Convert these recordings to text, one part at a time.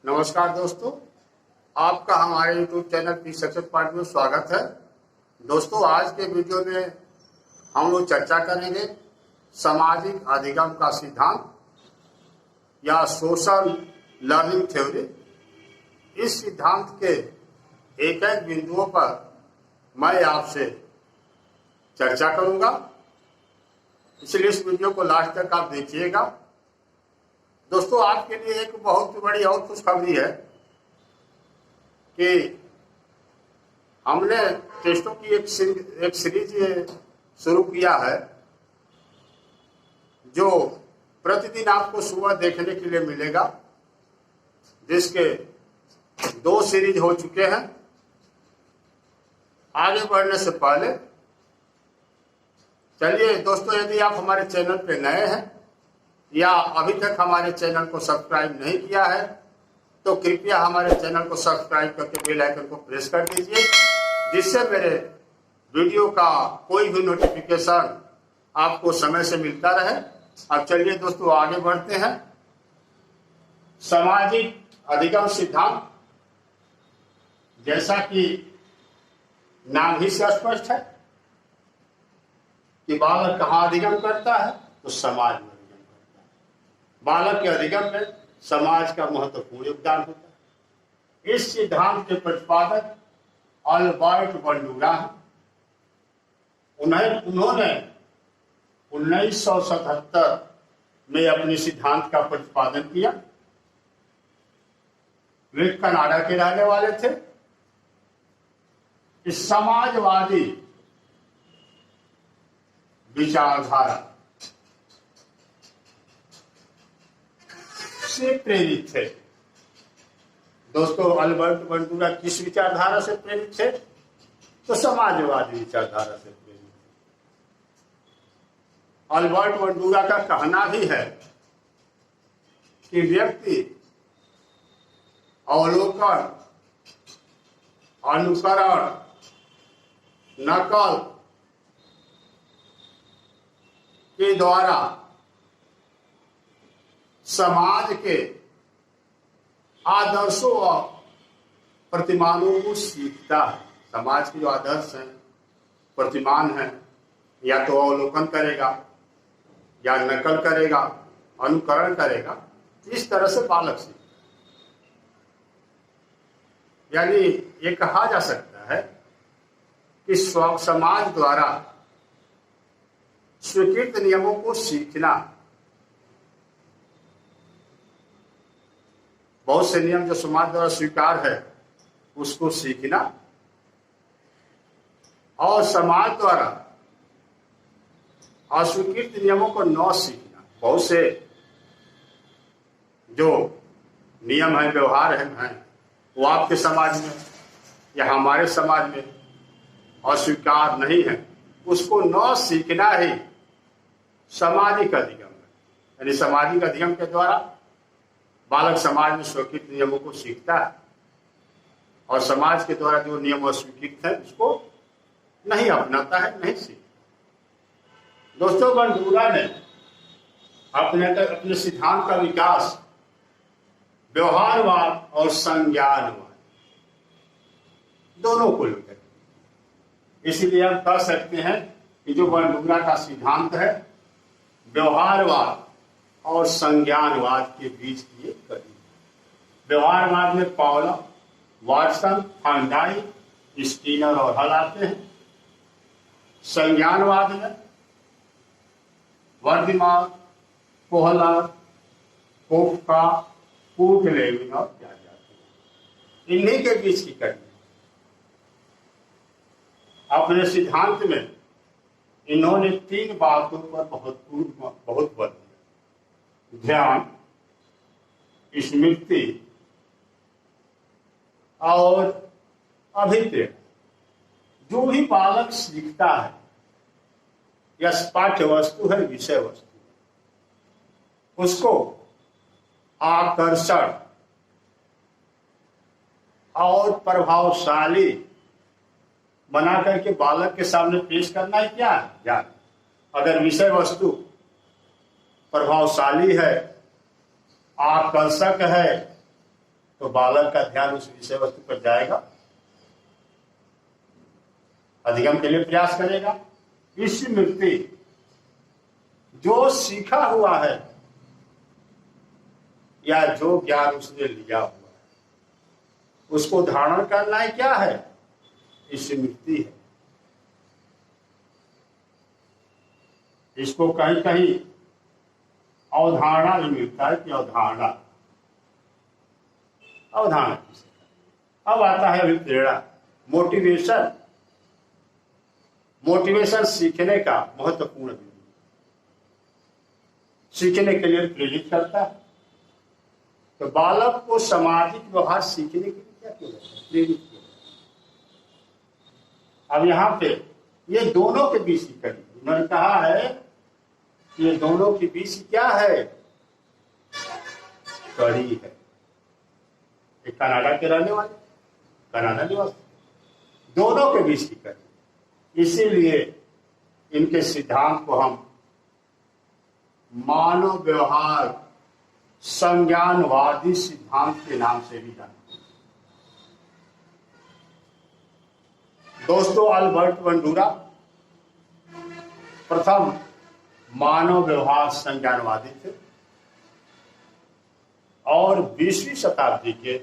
नमस्कार दोस्तों, आपका हमारे YouTube channel P success point में स्वागत है। दोस्तों, आज के वीडियो में हम लोग चर्चा करेंगे सामाजिक अधिगम का सिद्धांत या सोशल लर्निंग थ्योरी। इस सिद्धांत के एक एक बिंदुओं पर मैं आपसे चर्चा करूंगा, इसलिए इस वीडियो को लास्ट तक आप देखिएगा। दोस्तों, आपके लिए एक बहुत बड़ी और खुशखबरी है कि हमने टेस्टों की एक सीरीज शुरू किया है जो प्रतिदिन आपको सुबह देखने के लिए मिलेगा, जिसके 2 सीरीज हो चुके हैं। आगे बढ़ने से पहले चलिए दोस्तों, यदि आप हमारे चैनल पे नए हैं या अभी तक हमारे चैनल को सब्सक्राइब नहीं किया है तो कृपया हमारे चैनल को सब्सक्राइब करके बेल आइकन को प्रेस कर दीजिए, जिससे मेरे वीडियो का कोई भी नोटिफिकेशन आपको समय से मिलता रहे। अब चलिए दोस्तों, आगे बढ़ते हैं। सामाजिक अधिगम सिद्धांत, जैसा कि नाम ही से स्पष्ट है कि बालक कहाँ अधिगम करता है, तो समाज में अधिगम करता है। बालक के अधिगम में समाज का महत्वपूर्ण योगदान होता है। इस सिद्धांत के प्रतिपादक अल्बर्ट बंडूरा हैं। उन्होंने 1977 में अपने सिद्धांत का प्रतिपादन किया। वे कनाडा के रहने वाले थे। इस समाजवादी विचारधारा से प्रेरित थे। दोस्तों, अल्बर्ट बंडूरा किस विचारधारा से प्रेरित थे? तो समाजवादी विचारधारा से प्रेरित थे। अल्बर्ट बंडूरा का कहना भी है कि व्यक्ति अवलोकन, अनुकरण, नकल के द्वारा समाज के आदर्शों और प्रतिमानों को सीखता है। समाज के जो आदर्श हैं, प्रतिमान हैं, या तो अवलोकन करेगा या नकल करेगा, अनुकरण करेगा। इस तरह से बालक सीखता है। यानी ये कहा जा सकता है कि समाज द्वारा स्वीकृत नियमों को सीखना, बहुत से नियम जो समाज द्वारा स्वीकार है उसको सीखना, और समाज द्वारा अस्वीकृत नियमों को न सीखना। बहुत से जो नियम है, व्यवहार है, वो आपके समाज में या हमारे समाज में अस्वीकार नहीं है, उसको न सीखना ही सामाजिक अधिगम है। यानी सामाजिक अधिगम के द्वारा बालक समाज में स्वीकृत नियमों को सीखता है और समाज के द्वारा जो नियम अस्वीकृत है उसको नहीं अपनाता है, नहीं सीखता। दोस्तों, बंडूरा ने अपने सिद्धांत का विकास व्यवहारवाद और संज्ञानवाद दोनों को लेकर, इसलिए हम कह सकते हैं कि जो बंडूरा का सिद्धांत है व्यवहारवाद और संज्ञानवाद के बीच की एक कड़ी। व्यवहारवाद में पाउला, वाटसन, थॉर्नडाइक, स्किनर और हल आते हैं। संज्ञानवाद में वर्धमान, कोहलर, कोफ्का, कूट-लेविन और क्या जाते हैं। इन्हीं के बीच की कड़ी। अपने सिद्धांत में इन्होंने 3 बातों पर बहुत बल दिया: ध्यान, स्मृति और अभिप्रेरण। जो भी बालक सीखता है, यह पाठ्य वस्तु है, विषय वस्तु है, उसको आकर्षण और प्रभावशाली बना करके बालक के सामने पेश करना है। क्या है? ज्ञान। अगर विषय वस्तु प्रभावशाली है, आकर्षक है, तो बालक का ध्यान उस विषय वस्तु पर जाएगा, अधिगम के लिए प्रयास करेगा। स्मृति, जो सीखा हुआ है या जो ज्ञान उसने लिया हुआ है उसको धारण करना है, क्या है? स्मृति है। इसको कहीं कहीं अवधारणा भी मिलता है कि अवधारणा किसे। अब आता है अभी प्रेरणा, मोटिवेशन सीखने का महत्वपूर्ण बिंदु, सीखने के लिए प्रेरित करता है। तो बालक को सामाजिक व्यवहार सीखने के लिए क्या किया जाता है? प्रेरित किया जाता है। अब यहाँ पे ये दोनों के बीच की कड़ी, उन्होंने कहा है कि ये दोनों के बीच क्या है? कड़ी है। एक कनाडा के रहने वाले, कनाडा निवासी, दोनों के बीच की कड़ी। इसीलिए इनके सिद्धांत को हम मानव व्यवहार संज्ञानवादी सिद्धांत के नाम से भी जानते हैं। दोस्तों, अल्बर्ट बंडूरा प्रथम मानव व्यवहार संज्ञानवादी थे और 20वीं शताब्दी के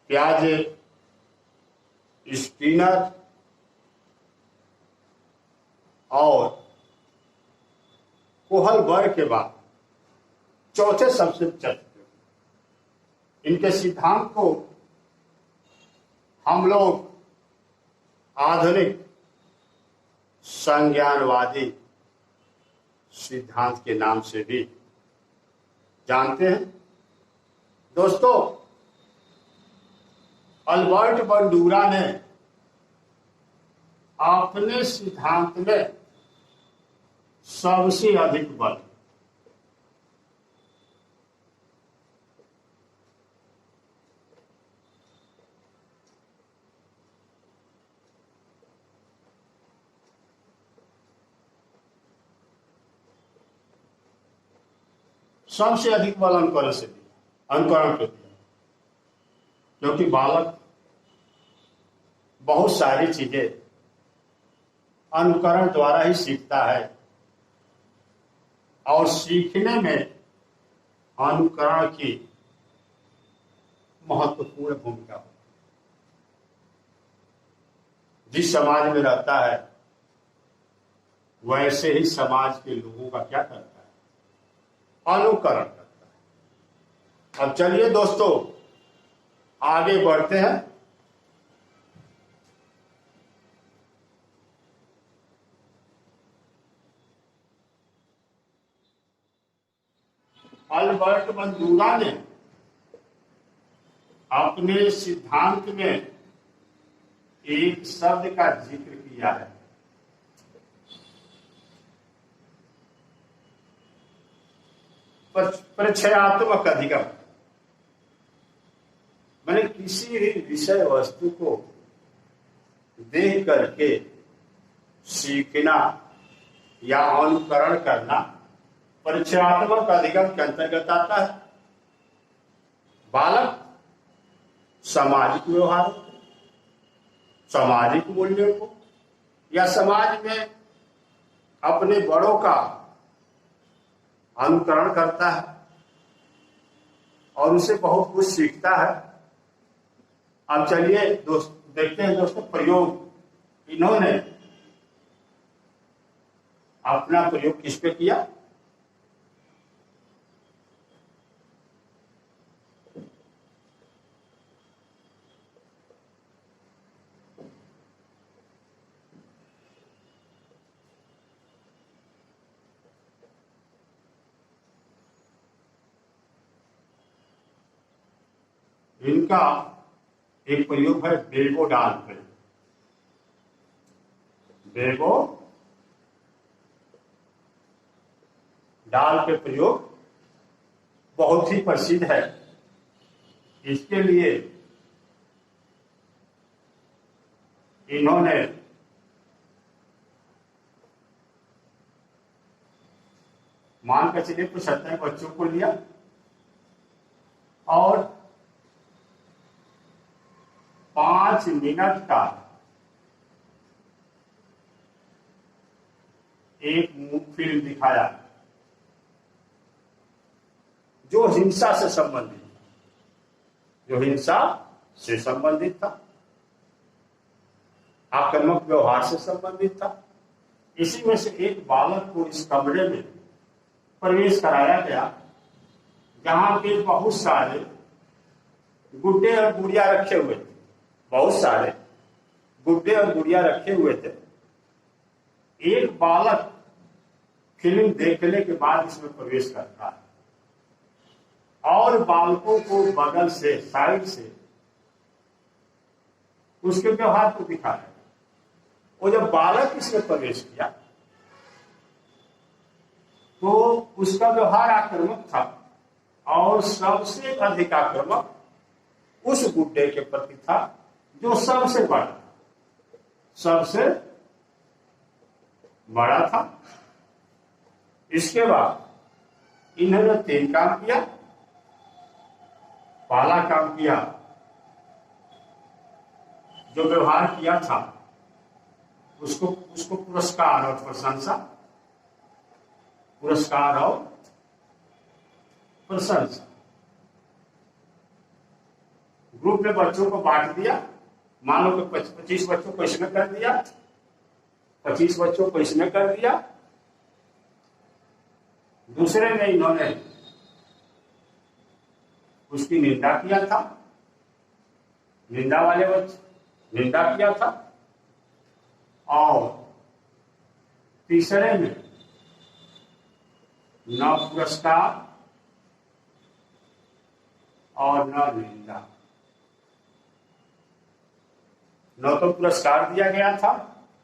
प्याजे, स्किनर और कोहलबर्ग के बाद चौथे सबसे चर्चित। इनके सिद्धांत को हम लोग आधुनिक संज्ञानवादी सिद्धांत के नाम से भी जानते हैं। दोस्तों, अल्बर्ट बंडूरा ने अपने सिद्धांत में सबसे अधिक बल अनुकरण से दिया, अनुकरण को दिया, क्योंकि बालक बहुत सारी चीजें अनुकरण द्वारा ही सीखता है और सीखने में अनुकरण की महत्वपूर्ण भूमिका होती है। जिस समाज में रहता है वैसे ही समाज के लोगों का क्या करता है? अनुकरण करता है। अब चलिए दोस्तों आगे बढ़ते हैं। अल्बर्ट बंडूरा ने अपने सिद्धांत में एक शब्द का जिक्र किया है, परिचयात्मक अधिगम। मैंने किसी भी विषय वस्तु को देख करके सीखना या अनुकरण करना परिचयात्मक अधिगम के अंतर्गत आता है। बालक सामाजिक व्यवहार, सामाजिक मूल्यों को या समाज में अपने बड़ों का अनुकरण करता है और उसे बहुत कुछ सीखता है। अब चलिए देखते हैं दोस्तों प्रयोग। इन्होंने अपना प्रयोग किस पे किया? इनका एक प्रयोग है बेगो डाल पे। बेगो डाल पे प्रयोग बहुत ही प्रसिद्ध है। इसके लिए इन्होंने मान कर चलिए 75 बच्चों को लिया और 5 मिनट का एक फिल्म दिखाया जो हिंसा से संबंधित था, आक्रामक व्यवहार से संबंधित था। इसी में से एक बालक को इस कमरे में प्रवेश कराया गया जहां पे बहुत सारे गुड्डे और गुड़िया रखे हुए थे। एक बालक फिल्म देखने के बाद इसमें प्रवेश करता है और बालकों को बगल से, साइड से उसके व्यवहार को दिखाया। और जब बालक इसमें प्रवेश किया तो उसका व्यवहार आक्रामक था और सबसे अधिक आक्रामक उस गुड्डे के प्रति था जो सबसे बड़ा था। इसके बाद इन्होंने 3 काम किया। पहला काम किया, जो व्यवहार किया था उसको पुरस्कार और प्रशंसा। ग्रुप में बच्चों को बांट दिया। मान लो कि 25 बच्चों को इसमें कर दिया, 25 बच्चों को इसमें कर दिया। दूसरे में इन्होंने उसकी निंदा किया था, निंदा वाले बच्चे निंदा किया था। और तीसरे में न पुरस्कार और न निंदा, न तो पुरस्कार दिया गया था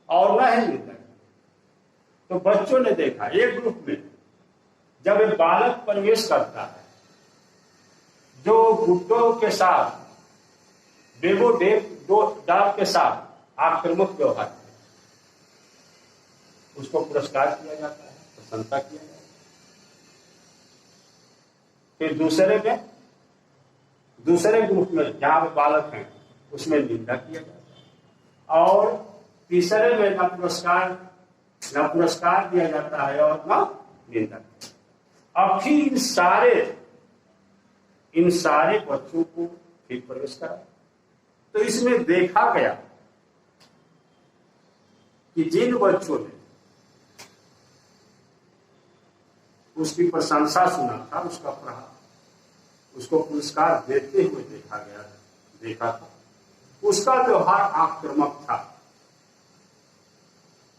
और न ही निंदा। तो बच्चों ने देखा एक ग्रुप में जब एक बालक प्रवेश करता है जो गुड्डों के साथ, बेबो डाल के साथ आक्रामक व्यवहार, उसको पुरस्कार किया जाता है, प्रशंसा किया जाता है। फिर दूसरे ग्रुप में जहां पे बालक हैं उसमें निंदा किया जाता है। और तीसरे में न पुरस्कार दिया जाता है और न निंदा। अब फिर इन सारे बच्चों को फिर प्रवेश करा। तो इसमें देखा गया कि जिन बच्चों ने उसकी प्रशंसा सुना था, उसको पुरस्कार देते हुए देखा था, उसका व्यवहार आक्रामक था।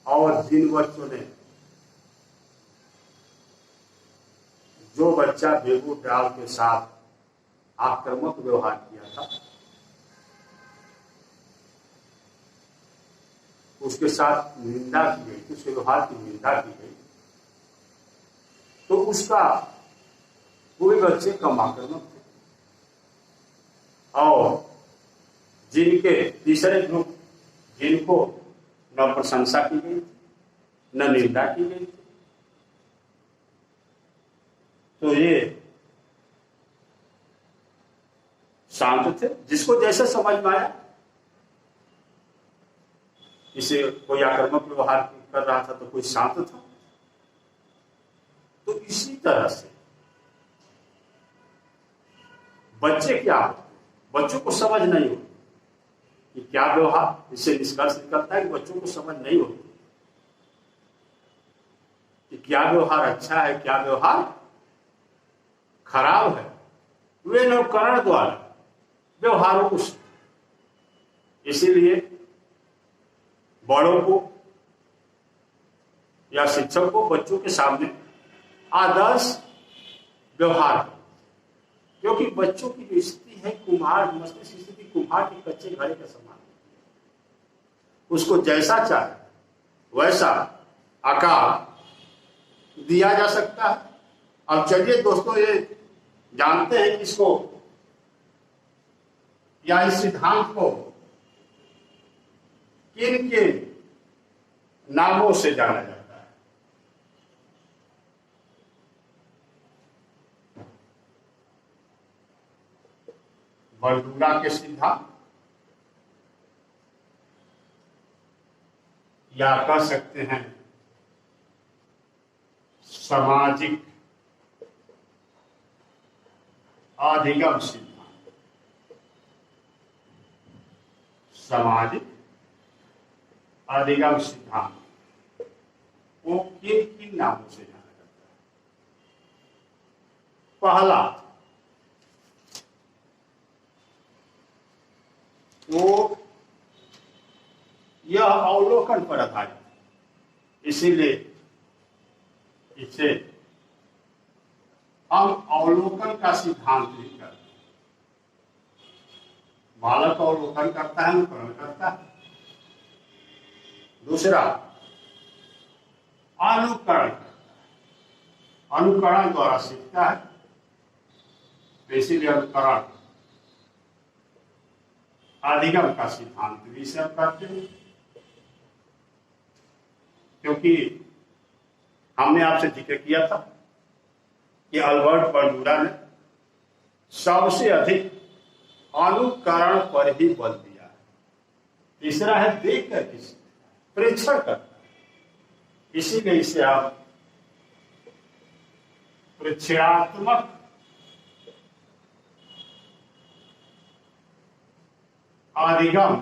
और जिन बच्चों ने, जो बच्चा बेबू डाल के साथ आक्रामक व्यवहार किया था, उसके साथ निंदा की गई, उसके व्यवहार की निंदा की गई, तो उसका पूरे बच्चे कम आक्रामक थे। और जिनके तीसरे ग्रुप, जिनको न प्रशंसा की गई थी न निंदा की गई थी, तो ये शांत थे। जिसको जैसे समझ में आया, इसे कोई आक्रामक व्यवहार कर रहा था तो कोई शांत था। तो इसी तरह से बच्चे क्या होते, बच्चों को समझ नहीं होती कि क्या व्यवहार, इससे निष्कर्ष निकलता है कि बच्चों को समझ नहीं होती कि क्या व्यवहार अच्छा है, क्या व्यवहार खराब है। वे नवकरण द्वारा व्यवहारों को, इसीलिए बड़ों को या शिक्षक को बच्चों के सामने आदर्श व्यवहार, क्योंकि बच्चों की जो स्थिति है मस्तिष्क स्थिति कुम्हार के कच्चे घड़े के समान, उसको जैसा चाहे वैसा आकार दिया जा सकता है। अब चलिए दोस्तों, ये जानते हैं इसको, या इस सिद्धांत को किन किन नामों से जाना जाता है। बंडूरा के सिद्धांत, या कह सकते हैं सामाजिक अधिगम सिद्धांत। सामाजिक अधिगम सिद्धांत वो किन किन नामों से जाना जाता है? पहला, वो यह अवलोकन पर आधारित, इसीलिए इसे हम अवलोकन का सिद्धांत भी करते हैं। बालक अवलोकन करता है, अनुकरण करता है। दूसरा, अनुकरण करता है, अनुकरण द्वारा सीखता है, इसीलिए अनुकरण अधिगम का सिद्धांत भी से हम करते हैं। क्योंकि हमने आपसे जिक्र किया था कि अल्बर्ट बंडूरा ने सबसे अधिक अनुकरण पर ही बल दिया है। तीसरा है देख कर किसी प्रेक्षण करता है, इसीलिए इसे आप प्रेक्षणात्मक अधिगम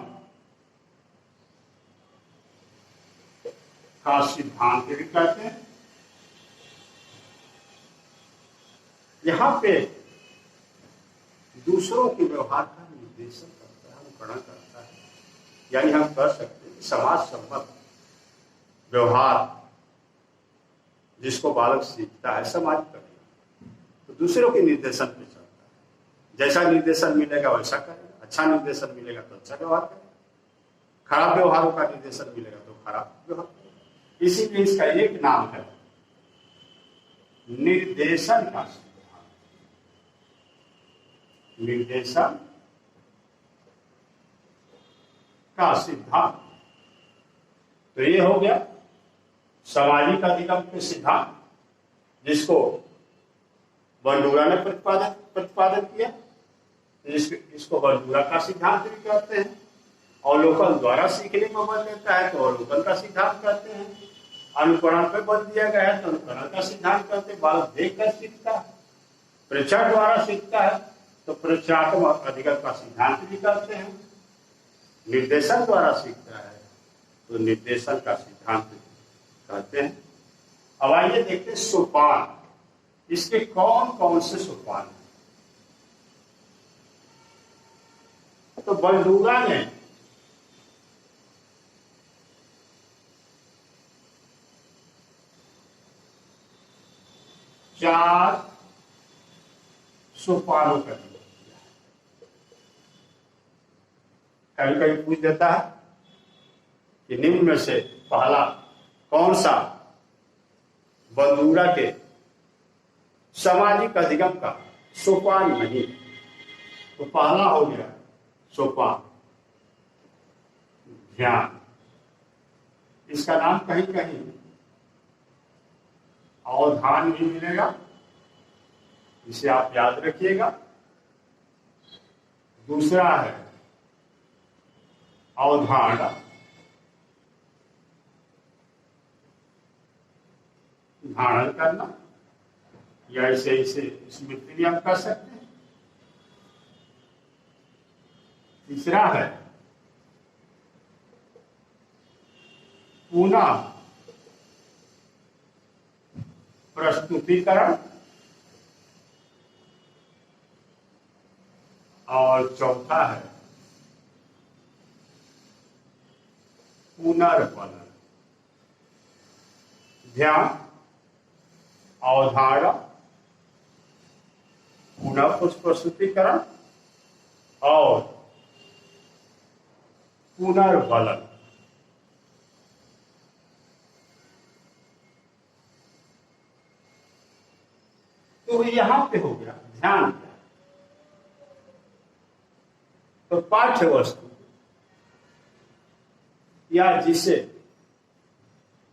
का सिद्धांत भी कहते हैं। यहां पे दूसरों के व्यवहार का निर्देशन करता है, अनुकरण करता है, यानी हम कह सकते हैं समाज सम्मत व्यवहार जिसको बालक सीखता है समाज करेगा, तो दूसरों के निर्देशन पे चलता है। जैसा निर्देशन मिलेगा वैसा करेगा, अच्छा निर्देशन मिलेगा तो अच्छा व्यवहार करेगा, खराब व्यवहारों का निर्देशन मिलेगा तो खराब व्यवहार करेगा। इसीलिए इसका एक नाम है निर्देशन का सिद्धांत। निर्देशन का सिद्धांत, तो ये हो गया सामाजिक अधिगम के सिद्धांत, जिसको बंडूरा ने प्रतिपादन किया। इसको बंडूरा का सिद्धांत भी कहते हैं। अवलोकन द्वारा सीखने में बल देता है तो अवलोकन का सिद्धांत कहते हैं। अनुकरण पे बल दिया गया है तो अनुकरण का सिद्धांत कहते हैं। बालक देख कर सीखता है, प्रेक्षण द्वारा सीखता है तो प्रेक्षणात्मक अधिगम का सिद्धांत भी कहते हैं। निर्देशन द्वारा सीखता है तो निर्देशन का सिद्धांत कहते हैं। अब आइए देखते हैं सोपान, इसके कौन कौन से सोपान हैं। तो बंडूरा ने चार सोपानों का जिक्र किया है। कभी कभी पूछ देता है कि निम्न में से पहला कौन सा बंडूरा के सामाजिक अधिगम का सोपान नहीं? तो पहला हो गया सोपान ध्यान। इसका नाम कहीं कहीं अवधान भी मिलेगा, इसे आप याद रखिएगा। दूसरा है अवधारणा, धारण करना, या इसे स्मृति भी हम कर सकते हैं। तीसरा है पुनः प्रस्तुतिकरण, और चौथा है पुनर्बलन। ध्यान, अवधारणा, पुनः प्रस्तुतिकरण और पुनर्बलन। तो यहां पे हो गया ध्यान। तो पाठ्य वस्तु या जिसे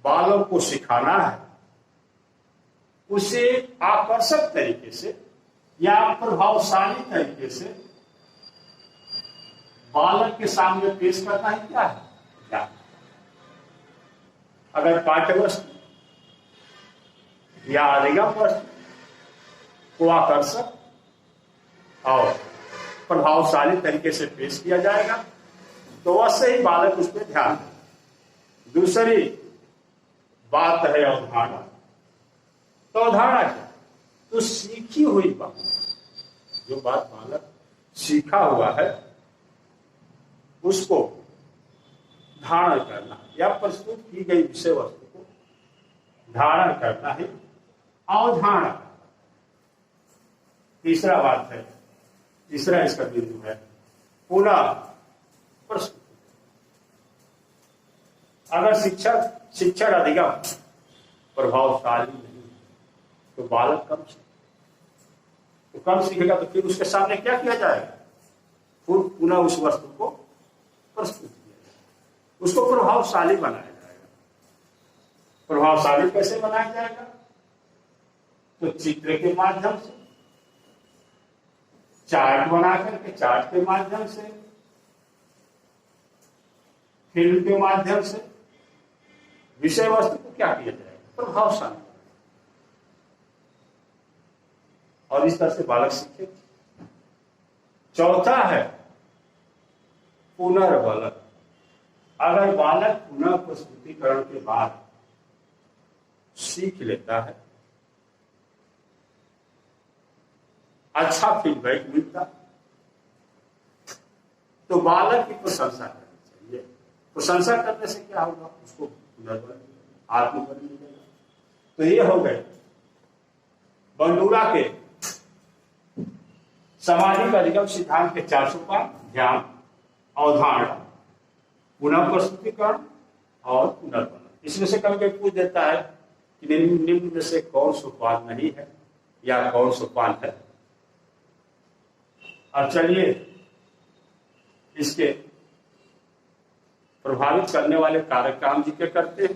बालों को सिखाना है उसे आकर्षक तरीके से या प्रभावशाली तरीके से बालक के सामने पेश करना है क्या है? ज्ञान। अगर पाठ्य वस्तु या अधिगम वस्तु को आकर्षक और प्रभावशाली तरीके से पेश किया जाएगा तो अवश्य ही बालक उस पर ध्यान देगा। दूसरी बात है अवधारणा। तो अवधारणा क्या? तो सीखी हुई बात, जो बात बालक सीखा हुआ है उसको धारण करना या प्रस्तुत की गई विषय वस्तु को धारण करना है अवधारणा। तीसरा बात है, तीसरा इसका बिंदु है पुनः प्रस्तुत। अगर शिक्षण अधिगम प्रभावशाली नहीं तो बालक कम सीखेगा तो फिर उसके सामने क्या किया जाएगा? फिर पुनः उस वस्तु को प्रस्तुत किया जाएगा, उसको प्रभावशाली बनाया जाएगा। प्रभावशाली कैसे बनाया जाएगा? तो चित्र के माध्यम से, चार्ट बना करके, चार्ट के माध्यम से, फिल्म के माध्यम से विषय वस्तु को क्या किया जाएगा? प्रभावशाली। और इस तरह से बालक सीखे। चौथा है पुनर्बलक। अगर बालक पुनः प्रस्तुतिकरण के बाद सीख लेता है, अच्छा फीडबैक मिलता, तो बालक की प्रशंसा करनी चाहिए। प्रशंसा करने से क्या होगा? उसको पुनर्बल, आत्मबल मिलेगा। तो ये हो गए बंडूरा के सामाजिक अधिगम सिद्धांत के 4 सोपान: ध्यान, अवधारणा, पुनः प्रस्तुतिकरण और पुनर्बल। इसमें से कभी कभी पूछ देता है कि निम्न में से कौन सोपान नहीं है या कौन सोपान है। अब चलिए इसके प्रभावित करने वाले कारक का हम जिक्र करते हैं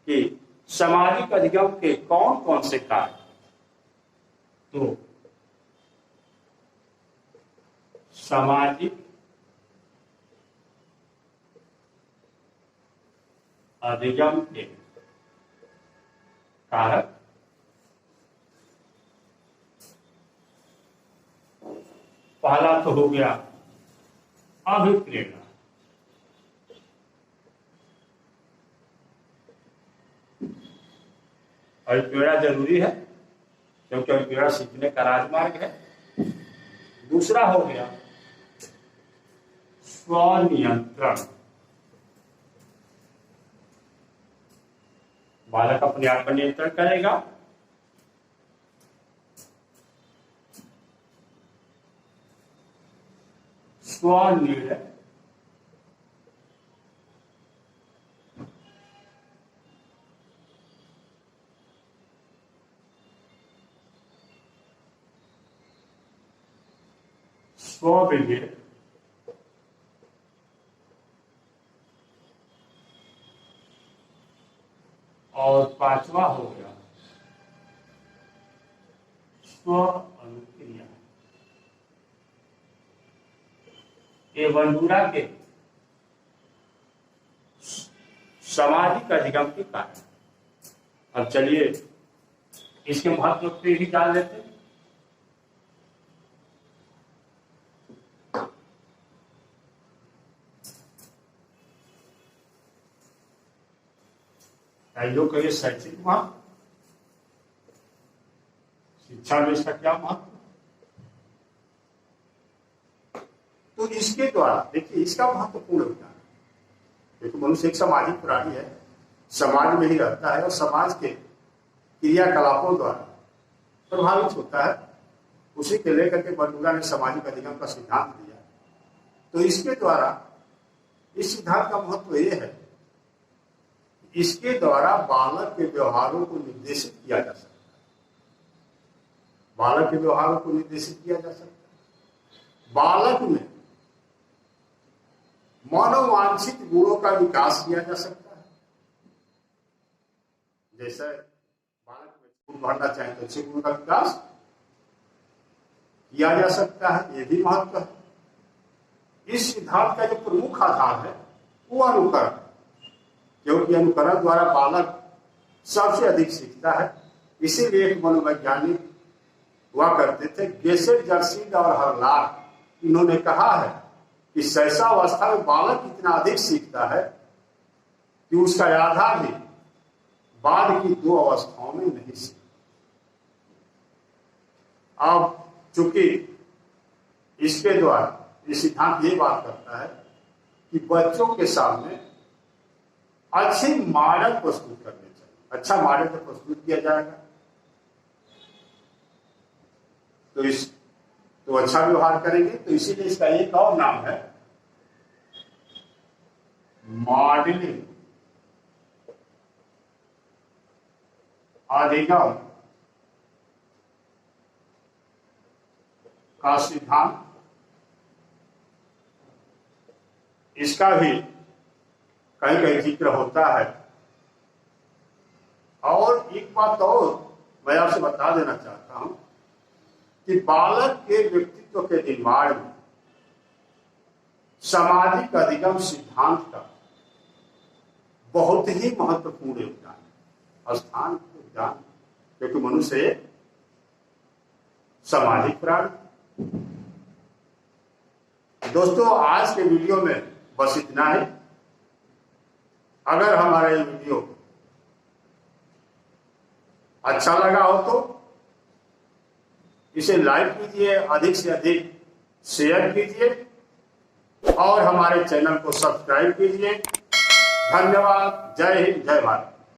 कि सामाजिक अधिगम के कौन कौन से कारक। तो सामाजिक अधिगम के कारक पहला तो हो गया अभिप्रेरणा। अभिप्रेरणा जरूरी है क्योंकि अभिप्रेरणा सीखने का राजमार्ग है। दूसरा हो गया स्वनियंत्रण। बालक अपने आप पर नियंत्रण करेगा। स्वनिर्णय, स्वविवेक, और पांचवा हो गया स्व अनुक्रिया। ये बंडूरा के सामाजिक अधिगम के कारण। अब चलिए इसके महत्व पे भी डाल देते हैं। योग करिए शैक्षिक महत्व, शिक्षा में इसका क्या महत्व। तो इसके द्वारा देखिए इसका महत्वपूर्ण विचार। देखो मनुष्य एक सामाजिक प्राणी है, समाज में ही रहता है और समाज के क्रियाकलापों द्वारा प्रभावित होता है। उसी के लेकर के बंडूरा ने सामाजिक अधिगम का सिद्धांत दिया। तो इसके द्वारा इस सिद्धांत का महत्व यह है, इसके द्वारा बालक के व्यवहारों को निर्देशित किया जा सकता है। बालक के व्यवहारों को निर्देशित किया जा सकता है। बालक में मनोवांछित गुणों का विकास किया जा सकता है। जैसे बालक में गुण बढ़ना चाहे तो अच्छे गुणों का विकास किया जा सकता है, ये भी महत्व है। इस सिद्धांत का जो प्रमुख आधार है वो अनुकरण, क्योंकि अनुकरण द्वारा बालक सबसे अधिक सीखता है। इसीलिए एक मनोवैज्ञानिक हुआ करते थे गेसेट, जर्सीड और हरलार, इन्होंने कहा है कि शैशवावस्था में बालक इतना अधिक सीखता है कि उसका आधा भी बाद की 2 अवस्थाओं में नहीं सीखता। अब चूंकि इसके द्वारा ये सिद्धांत ये बात करता है कि बच्चों के सामने अच्छी मॉडल प्रस्तुत करने चाहिए। अच्छा मॉडल तो प्रस्तुत किया जाएगा तो अच्छा व्यवहार करेंगे। तो इसीलिए इसका एक और नाम है मॉडलिंग अधिगम का सिद्धांत। इसका भी कहीं कहीं जिक्र होता है। और एक बात और मैं आपसे बता देना चाहता हूं कि बालक के व्यक्तित्व के निर्माण में सामाजिक अधिगम सिद्धांत का बहुत ही महत्वपूर्ण योगदान है। स्थान योगदान, क्योंकि मनुष्य एक सामाजिक प्राणी। दोस्तों, आज के वीडियो में बस इतना ही। अगर हमारा ये वीडियो अच्छा लगा हो तो इसे लाइक कीजिए, अधिक से अधिक शेयर कीजिए और हमारे चैनल को सब्सक्राइब कीजिए। धन्यवाद। जय हिंद, जय भारत।